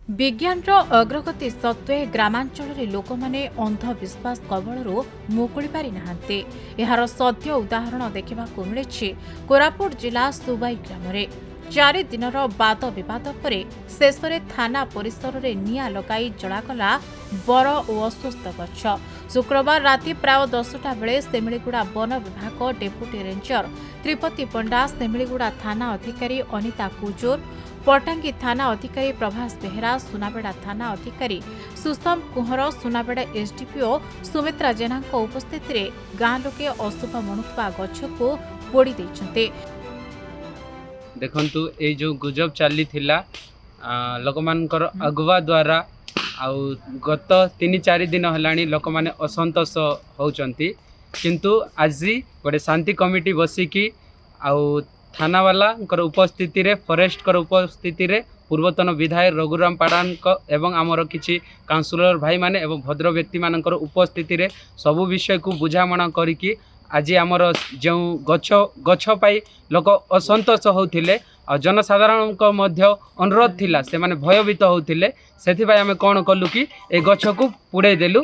विज्ञानर अग्रगति सत्वे ग्रामांचल लोक मैंने अंधविश्वास कबलू मुकुड़ी पारि नाहांती। एहार सद्य उदाहरण देखा मिली कोरापुट जिला सुबाई ग्राम में 4 दिनर वाद विवाद पर शेष में थाना परिसर में निआं लगाई जलागला बर और अस्वस्थ गछ। शुक्रवार राति प्राय 10टा बेले सेमिलीगुड़ा वन विभाग डेपुटी रेंजर त्रिपति पंडा, सेमिलीगुड़ा थाना अधिकारी अनिता कुजूर, पटांगी थाना अधिकारी प्रभास बेहरा, सुनाबेड़ा थाना अधिकारी सुषम कुहर, सुनाबेड़ा एसडीपीओ सुमित्रा जेना उपस्थित में गाँ लोके अशुभ मणुवा गछ को पोड़ी देइछन्ते। देखंतु ए जो गुजब चली थिला लोक मानकर अगुवा द्वारा आउ गत 3-4 दिन हलाणी लोक माने असंतोष होउचंती, किंतु आज गोटे शांति कमिटी बसिकी आउ थाना वाला उपस्थिति रे, फॉरेस्ट कर उपस्थिति रे, पूर्वतन विधायक रघुराम पाड़ान एवं आमर किछि काउंसिलर भाई माने एवं भद्र व्यक्ति मानकर उपस्थिति रे सबु विषय को बुझामणा करिकी आज आमर जो गछ पाई लोक असंतोष होते जनसाधारण को मध्य अनुरोध थिला, से माने भयभीत होते, से आम कौन कलु कि ए गछ को पुड़े देलु।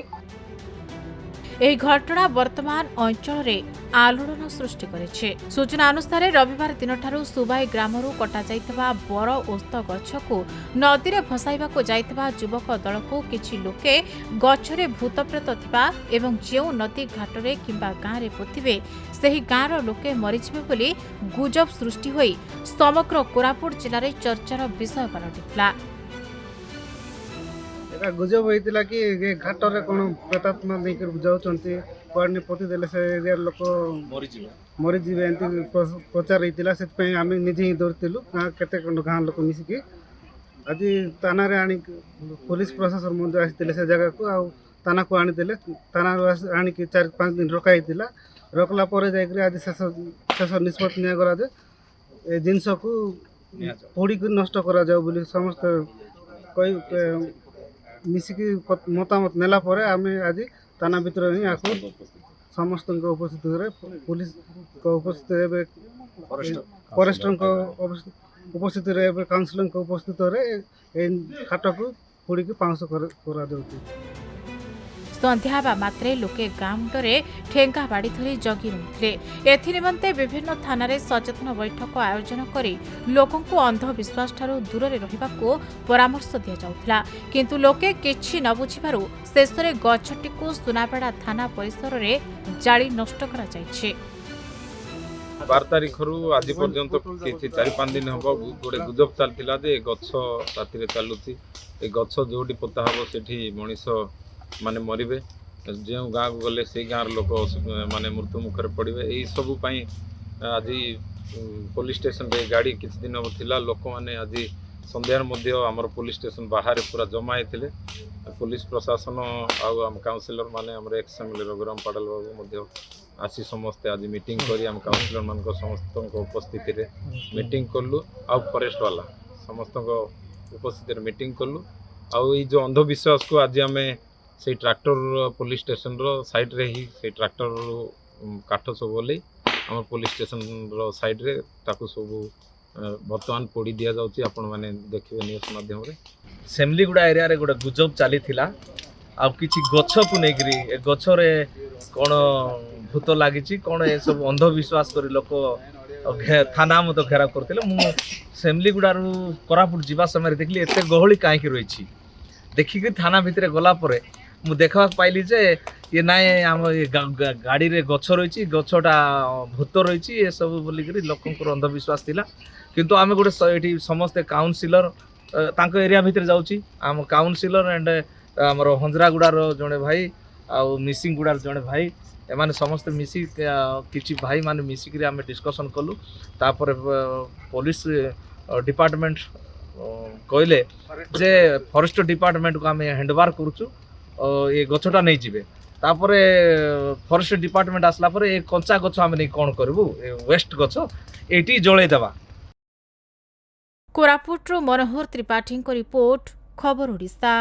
ଏହି ଘଟଣା ବର୍ତ୍ତମାନ ଅଞ୍ଚଳରେ ଆଲୋଡ଼ନ ସୃଷ୍ଟି କରିଛି। ସୂଚନା ଅନୁସାରେ ରବିବାର ଦିନଠାରୁ ସୁବାଇ ଗ୍ରାମରୁ କଟାଯାଇଥିବା ବର ଓସ୍ତ ଗଛକୁ ନଦୀରେ ଭସାଇବାକୁ ଯାଇଥିବା ଯୁବକ ଦଳକୁ କିଛି ଲୋକେ ଗଛରେ ଭୂତପ୍ରେତ ଥିବା ଏବଂ ଯେଉଁ ନଦୀ ଘାଟରେ କିମ୍ବା ଗାଁରେ ପୋତିବେ ସେହି ଗାଁର ଲୋକେ ମରିଯିବେ ବୋଲି ଗୁଜବ ସୃଷ୍ଟି ହୋଇ ସମଗ୍ର କୋରାପୁଟ ଜିଲ୍ଲାରେ ଚର୍ଚ୍ଚାର ବିଷୟ ପାଲଟିଥିଲା। गुजब होता कि घाटर कौन प्रेतात्मा नहीं जाऊँगी कड़े पोती देले से एरिया लोक मरीजे एमती प्रचार होता से आम निजे ही दौड़लु केते गाँ लोक मिसिकी आज थाना आनी पुलिस प्रशासन मध्य आसते से जगह को थाना को आनीदे थाना आनिक 4-5 दिन रखाई रखला आज शेष निष्पत्ति निगला ए जिनस को पोड़ी नष्ट करा जाऊ बोली समस्त कई मिसिकी मतामत नेला परे आमे आज थाना भीतर ही आको समस्त उपस्थित पुलिस उपस्थित फॉरेस्ट उपस्थित काउंसिलर उपस्थित खाट को पोड़ी पाउंस करा जाउची। संध्या हेबा मात्रे लोके गाँ मुंडरे ठेंगा बाड़ी धरी जगी रहुथिले। एथिनिमंते विभिन्न थानारे सचेतन बैठक आयोजन करी लोकंकु अंधविश्वास ठारू दूरे रहिबाकू परामर्श दिया जाउथला, किंतु लोके किछि न बुझिबारु शेषरे गछटिकू सुनाबेड़ा थाना परिसर रे जाली नष्ट करा जायछि। 12 तारिखरु आज पर्यंत किछि 4-5 दिन हबो गोटे गुजब चलतिला जे गछ राति चलुछि। ए गछ जोडी पोता हबो सेठी मनीष माने मरबे, जो गाँ को गले से गाँव लोक माने मृत्यु मुखर पड़े। यही सबू आज पुलिस स्टेशन रे गाड़ी किसी दिन थिला लोक माने आज संध्यार मध्य आमर पुलिस स्टेशन बाहर पूरा जमा होते। पुलिस प्रशासन आम काउंसिलर माने आमर एक्स एमएलए रघुराम पाड़ाल बाबू मध्य आसी समस्ते आज मीटिंग करी आम काउंसिलर मान समस्त उपस्थिति रे मीटिंग कलु आ फॉरेस्ट वाला समस्त उपस्थिति रे मीटिंग कलु। आउ जो अंधविश्वास को आज आम से ट्रैक्टर पुलिस स्टेशन रो साइड रे ही से ट्रैक्टर काठ सब बोले आम पुलिस स्टेशन रो साइड रे ताकू सब बर्तमान पोड़ी दिया जाउची। आपण माने देखिबे न्यूज माध्यम रे सेमलीगुड़ा एरिया रे गोटे गुजब चली थिला। आ किछि गछ को नेगरी ए गछ रे कोन भूत लागिछि कोन ए सब अंधविश्वास करी लोक थाना मत घेराव करथिले। मु सेमलीगुड़ा रु कोरापुट जीवा समय देखली एते गहली काहे की रहिछि देखिक थाना भितर गला परे मु देखा पाइली जे ये नाय आम गाड़ी रे गछ रही गछटा भूत रही ये सब बोलिक लोक अंधविश्वास थिला। किंतु आम गोटे समस्ते काउंसिलर तांको एरिया भितर जाउची आम काउंसिलर एंड आमर हंजरागुड़ार जड़े भाई आउ मिसिंगुड़ार जड़े भाई एमाने समस्ते मिसी किछि भाई माने मिसिक आम डिस्कसन कलु। तापर पुलिस डिपार्टमेंट कहले जे फॉरेस्ट डिपार्टमेंट को आम हैंडओवर करूचु ये गछटा नहीं जीवे। तापर फॉरेस्ट डिपार्टमेंट आसला पर ए कंचा गछ आम नहीं कौन करूँ वेस्ट गछ एटी जड़े देवा। कोरापुट मनोहर त्रिपाठी रिपोर्ट खबर ओडिशा।